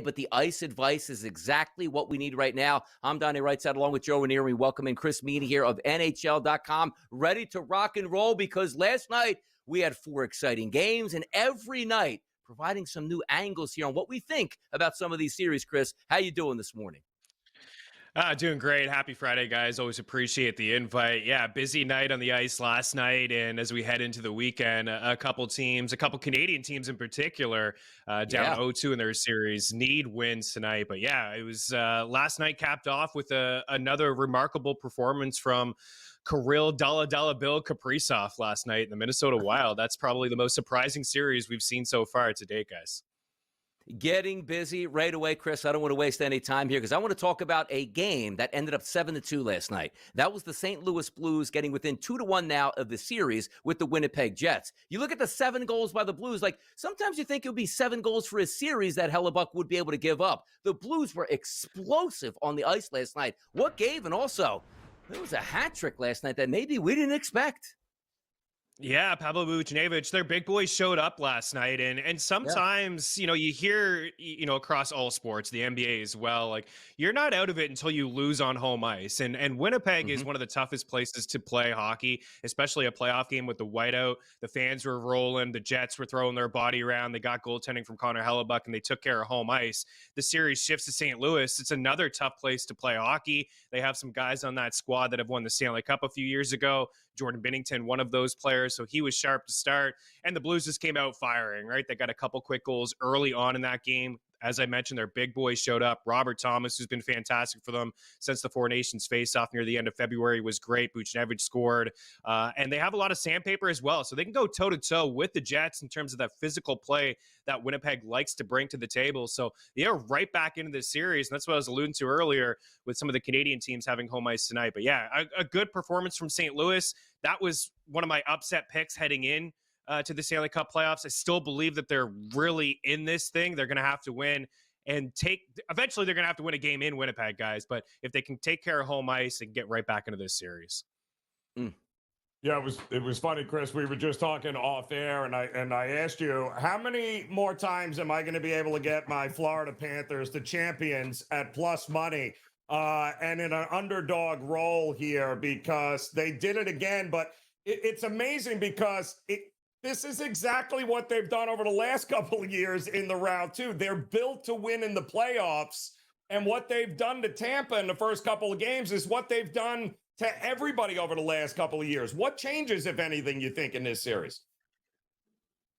but the ice advice is exactly what we need right now. I'm Donnie Rightside along with Joe Raineri. We welcome in Chris Meaney here of NHL.com, ready to rock and roll because last night we had 4 exciting games, and every night providing some new angles here on what we think about some of these series. Chris, how you doing this morning? Doing great. Happy Friday, guys. Always appreciate the invite. Yeah, busy night on the ice last night. And as we head into the weekend, a couple Canadian teams in particular, down Yeah. 0-2 in their series, need wins tonight. But yeah, it was last night capped off with another remarkable performance from Kirill Bill Kaprizov last night in the Minnesota Wild. That's probably the most surprising series we've seen so far to date, guys. Getting busy right away, Chris. I don't want to waste any time here because I want to talk about a game that ended up 7-2 last night. That was the St. Louis Blues getting within 2-1 now of the series with the Winnipeg Jets. You look at the 7 goals by the Blues, like sometimes you think it would be 7 goals for a series that Hellebuck would be able to give up. The Blues were explosive on the ice last night. What gave? And also, there was a hat trick last night that maybe we didn't expect. Yeah, Pavel Buchnevich, their big boys showed up last night. And sometimes, you hear, across all sports, the NBA as well, like you're not out of it until you lose on home ice. And Winnipeg is one of the toughest places to play hockey, especially a playoff game with the whiteout. The fans were rolling. The Jets were throwing their body around. They got goaltending from Connor Hellebuck, and they took care of home ice. The series shifts to St. Louis. It's another tough place to play hockey. They have some guys on that squad that have won the Stanley Cup a few years ago. Jordan Binnington, one of those players, so he was sharp to start. And the Blues just came out firing, right? They got a couple quick goals early on in that game. As I mentioned, their big boys showed up. Robert Thomas, who's been fantastic for them since the Four Nations face-off near the end of February, was great. Buchnevich scored. And they have a lot of sandpaper as well, so they can go toe-to-toe with the Jets in terms of that physical play that Winnipeg likes to bring to the table. So they're right back into this series, and that's what I was alluding to earlier with some of the Canadian teams having home ice tonight. But yeah, a good performance from St. Louis. That was one of my upset picks heading in to the Stanley Cup playoffs. I still believe that they're really in this thing. They're going to have to win and eventually they're going to have to win a game in Winnipeg, guys. But if they can take care of home ice and get right back into this series. Yeah, it was funny, Chris. We were just talking off air, and I asked you, how many more times am I going to be able to get my Florida Panthers, the champions, at plus money and in an underdog role here, because they did it again. But it's amazing because this is exactly what they've done over the last couple of years in the round two. They're built to win in the playoffs, and what they've done to Tampa in the first couple of games is what they've done to everybody over the last couple of years. What changes, if anything, you think in this series?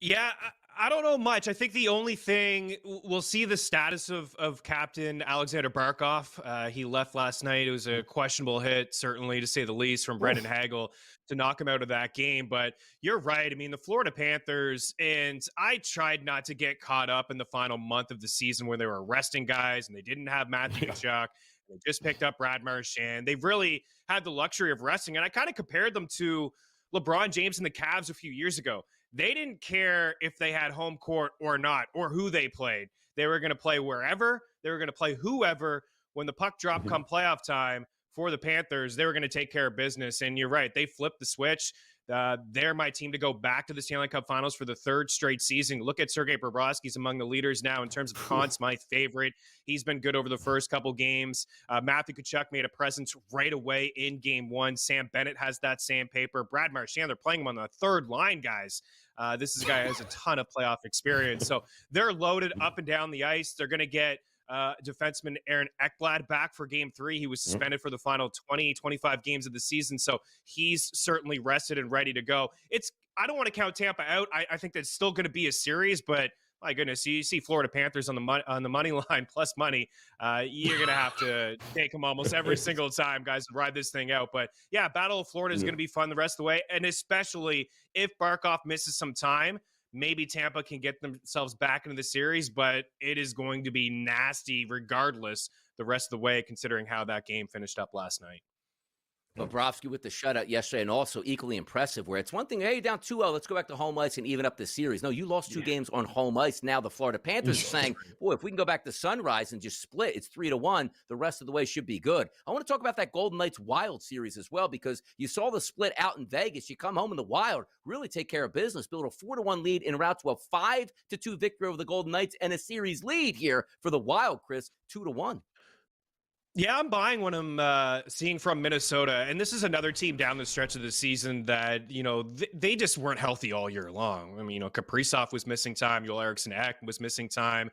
Yeah, I don't know much. I think the only thing, we'll see the status of Captain Alexander Barkov. He left last night. It was a questionable hit, certainly, to say the least, from Brendan Hagel to knock him out of that game. But you're right. I mean, the Florida Panthers, and I tried not to get caught up in the final month of the season where they were arresting guys and they didn't have Matthew Tkachuk. They just picked up Brad Marchand. They've really had the luxury of resting. And I kind of compared them to LeBron James and the Cavs a few years ago. They didn't care if they had home court or not, or who they played. They were going to play wherever. They were going to play whoever. When the puck dropped come playoff time for the Panthers, they were going to take care of business. And you're right. They flipped the switch. They're my team to go back to the Stanley Cup Finals for the 3rd straight season. Look at Sergei Bobrovsky's among the leaders now in terms of Con's my favorite. He's been good over the first couple games. Matthew Tkachuk made a presence right away in game 1. Sam Bennett has that sandpaper. Brad Marchand, they're playing him on the 3rd line, guys. This is a guy who has a ton of playoff experience. So they're loaded up and down the ice. They're going to get defenseman Aaron Ekblad back for game 3. He was suspended for the final 25 games of the season. So he's certainly rested and ready to go. I don't want to count Tampa out. I think that's still going to be a series, but my goodness, you see Florida Panthers on the money line plus money. You're going to have to take them almost every single time, guys, to ride this thing out. But yeah, Battle of Florida is going to be fun the rest of the way. And especially if Barkov misses some time, maybe Tampa can get themselves back into the series, but it is going to be nasty regardless the rest of the way, considering how that game finished up last night. Bobrovsky with the shutout yesterday, and also equally impressive, where it's one thing, hey, down 2-0, let's go back to home ice and even up the series. No, you lost 2 games on home ice. Now the Florida Panthers are saying, boy, if we can go back to Sunrise and just split, it's 3-1. The rest of the way should be good. I want to talk about that Golden Knights Wild series as well, because you saw the split out in Vegas. You come home in the Wild, really take care of business, build a 4-1 lead en route to a 5-2 victory over the Golden Knights and a series lead here for the Wild, Chris, 2-1. Yeah, I'm buying what I'm seeing from Minnesota. And this is another team down the stretch of the season that, they just weren't healthy all year long. I mean, Kaprizov was missing time. Joel Eriksson Ek was missing time.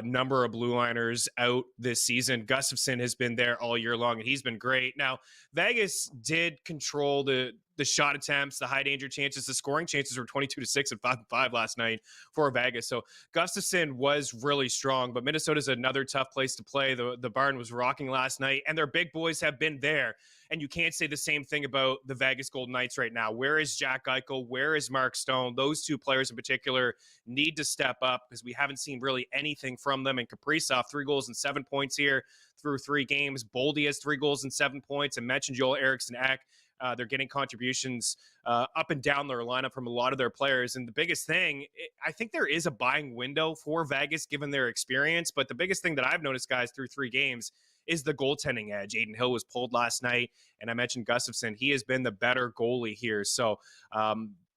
Number of blue liners out this season. Gustafsson has been there all year long, and he's been great. Now, Vegas did control the shot attempts, the high danger chances. The scoring chances were 22-6 and 5-5 last night for Vegas. So Gustafsson was really strong, but Minnesota's another tough place to play. The barn was rocking last night, and their big boys have been there. And you can't say the same thing about the Vegas Golden Knights right now. Where is Jack Eichel? Where is Mark Stone? Those two players in particular need to step up, because we haven't seen really anything from them. And Kaprizov, 3 goals and 7 points here through 3 games. Boldy has 3 goals and 7 points. And mentioned Joel Eriksson Ek. They're getting contributions up and down their lineup from a lot of their players. And the biggest thing, I think there is a buying window for Vegas given their experience. But the biggest thing that I've noticed, guys, through 3 games is the goaltending edge. Aiden Hill was pulled last night, and I mentioned Gustafsson. He has been the better goalie here. So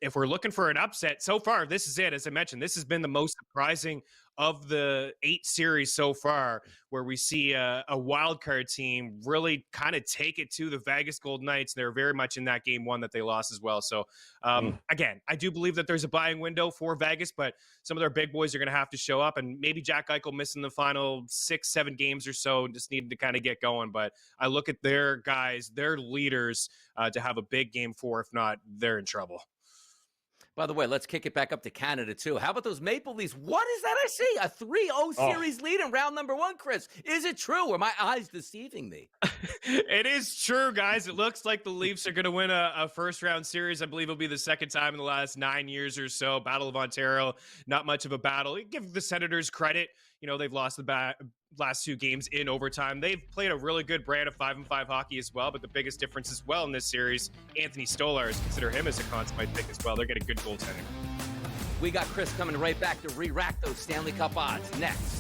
if we're looking for an upset, so far, this is it. As I mentioned, this has been the most surprising of the 8 series so far, where we see a wild card team really kind of take it to the Vegas Golden Knights. They're very much in that game 1 that they lost as well. So again, I do believe that there's a buying window for Vegas, but some of their big boys are going to have to show up, and maybe Jack Eichel missing the final 6-7 games or so, just needed to kind of get going. But I look at their guys, their leaders, to have a big game 4. If not, they're in trouble. By the way, let's kick it back up to Canada, too. How about those Maple Leafs? What is that I see? A 3-0 series lead in round number 1, Chris. Is it true, or are my eyes deceiving me? It is true, guys. It looks like the Leafs are going to win a first-round series. I believe it'll be the second time in the last 9 years or so. Battle of Ontario, not much of a battle. Give the Senators credit. They've lost the last 2 games in overtime. They've played a really good brand of 5-5 hockey as well, but the biggest difference as well in this series, Anthony Stolarz, consider him as a consummate pick as well. They're getting good goaltending. We got Chris coming right back to re-rack those Stanley Cup odds next.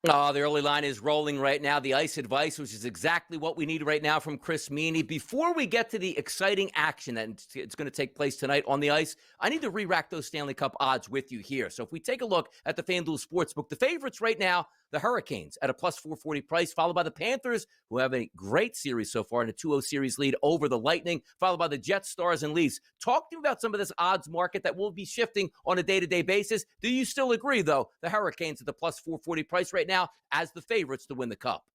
Oh, the early line is rolling right now. The ice advice, which is exactly what we need right now from Chris Meaney. Before we get to the exciting action that it's going to take place tonight on the ice, I need to re-rack those Stanley Cup odds with you here. So if we take a look at the FanDuel Sportsbook, the favorites right now, the Hurricanes at a plus 440 price, followed by the Panthers, who have a great series so far in a 2-0 series lead over the Lightning, followed by the Jets, Stars, and Leafs. Talk to me about some of this odds market that will be shifting on a day-to-day basis. Do you still agree, though, the Hurricanes at the plus 440 price right now as the favorites to win the Cup?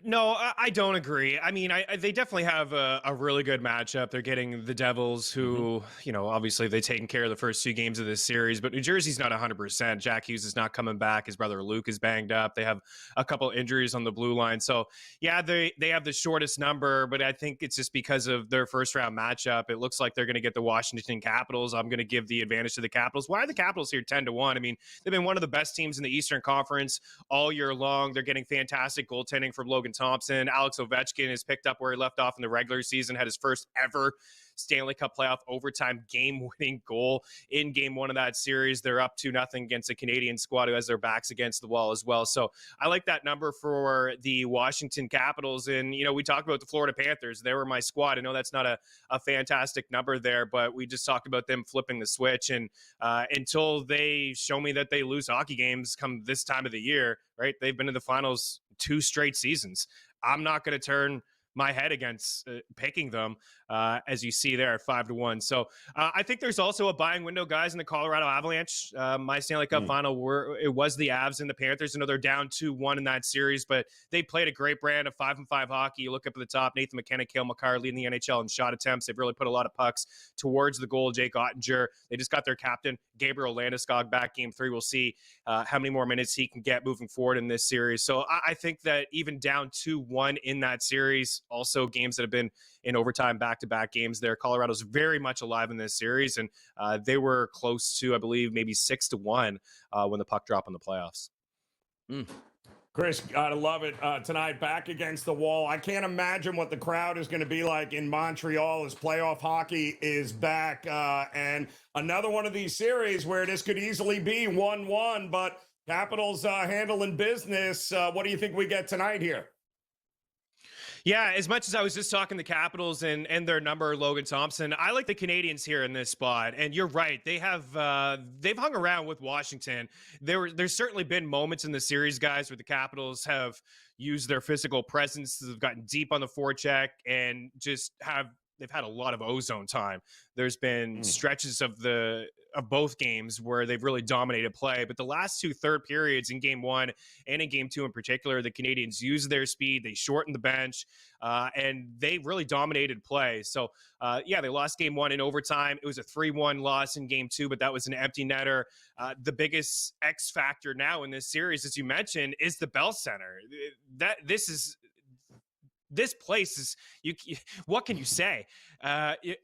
No, I don't agree. I mean, they definitely have a really good matchup. They're getting the Devils, who, obviously they've taken care of the first 2 games of this series, but New Jersey's not 100%. Jack Hughes is not coming back. His brother Luke is banged up. They have a couple injuries on the blue line. So, yeah, they have the shortest number, but I think it's just because of their first-round matchup. It looks like they're going to get the Washington Capitals. I'm going to give the advantage to the Capitals. Why are the Capitals here 10-1? I mean, they've been one of the best teams in the Eastern Conference all year long. They're getting fantastic goaltending from Logan Thompson. Alex Ovechkin has picked up where he left off in the regular season, had his first ever Stanley Cup playoff overtime game-winning goal in game 1 of that series. They're up 2-0 against the Canadian squad, who has their backs against the wall as well. So I like that number for the Washington Capitals. And, we talked about the Florida Panthers. They were my squad. I know that's not a fantastic number there, but we just talked about them flipping the switch. And until they show me that they lose hockey games come this time of the year, right? They've been in the finals 2 straight seasons. I'm not going to turn my head against picking them, as you see there at 5-1. So I think there's also a buying window, guys, in the Colorado Avalanche. My Stanley Cup final, it was the Avs and the Panthers. I know they're down 2-1 in that series, but they played a great brand of 5-5 hockey. You look up at the top, Nathan McKinnon, Cale Makar leading the NHL in shot attempts. They've really put a lot of pucks towards the goal. Jake Ottinger, they just got their captain, Gabriel Landeskog, back game 3. We'll see how many more minutes he can get moving forward in this series. So I think that even down 2-1 in that series, also games that have been in overtime, back-to-back games there, Colorado's very much alive in this series, and they were close to, I believe, maybe 6-1 when the puck dropped in the playoffs. Chris, gotta love it tonight. Back against the wall. I can't imagine what the crowd is going to be like in Montreal as playoff hockey is back. And another one of these series where this could easily be 1-1, but Capitals handling business. What do you think we get tonight here? Yeah, as much as I was just talking the Capitals and their number, Logan Thompson, I like the Canadiens here in this spot. And you're right, they've hung around with Washington. There's certainly been moments in the series, guys, where the Capitals have used their physical presence, they've gotten deep on the forecheck, and they've had a lot of ozone time. There's been stretches of both games where they've really dominated play, but the last two third periods in game one and in game two in particular, the Canadiens used their speed, they shortened the bench, and they really dominated play. So they lost game one in overtime. It was a 3-1 loss in game two, but that was an empty netter. The biggest X factor now in this series, as you mentioned, is the Bell Center. This place is, what can you say?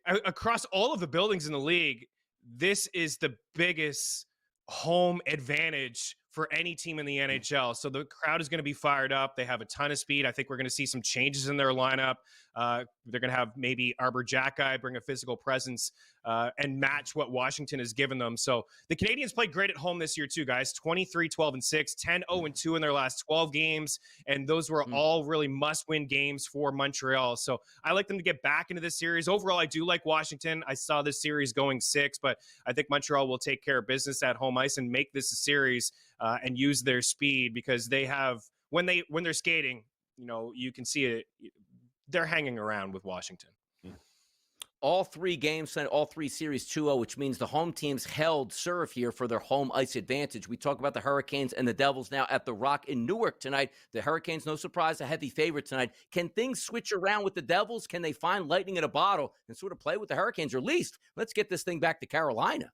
Across all of the buildings in the league, this is the biggest home advantage for any team in the NHL. So the crowd is going to be fired up. They have a ton of speed. I think we're going to see some changes in their lineup. They're going to have maybe Arbor Jackeye bring a physical presence and match what Washington has given them. So the Canadiens played great at home this year too, guys. 23-12-6, 10-0-2 in their last 12 games. And those were all really must-win games for Montreal. So I like them to get back into this series. Overall, I do like Washington. I saw this series going 6, but I think Montreal will take care of business at home ice and make this a series and use their speed, because they have, when they're skating, you can see it. They're hanging around with Washington. All three games, all three series 2-0, which means the home teams held serve here for their home ice advantage. We talk about the Hurricanes and the Devils now at the Rock in Newark tonight. The Hurricanes, no surprise, a heavy favorite tonight. Can things switch around with the Devils? Can they find lightning in a bottle and sort of play with the Hurricanes? Or at least let's get this thing back to Carolina.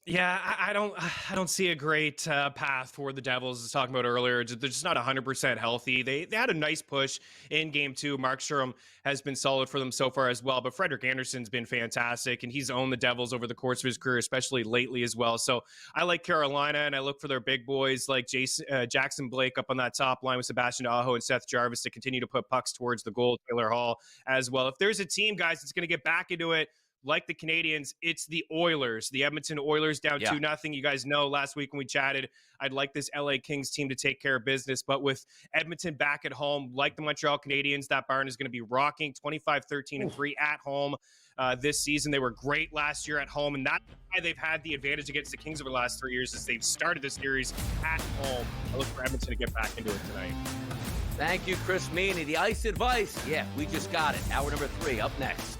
Yeah, I don't see a great path for the Devils. I was talking about earlier. They're just not 100% healthy. They had a nice push in game two. Mark Sturm has been solid for them so far as well, but Frederik Andersen's been fantastic, and he's owned the Devils over the course of his career, especially lately as well. So I like Carolina, and I look for their big boys like Jackson Blake up on that top line with Sebastian Aho and Seth Jarvis to continue to put pucks towards the goal. Taylor Hall as well. If there's a team, guys, that's going to get back into it, like the Canadiens, it's the Oilers, the Edmonton Oilers down 2-0. You guys know last week when we chatted, I'd like this LA Kings team to take care of business. But with Edmonton back at home, like the Montreal Canadiens, that barn is going to be rocking. 25-13-3 at home this season. They were great last year at home, and that's why they've had the advantage against the Kings over the last 3 years, is they've started the series at home. I look for Edmonton to get back into it tonight. Thank you, Chris Meaney. The ice advice. Yeah, we just got it. Hour number 3 up next.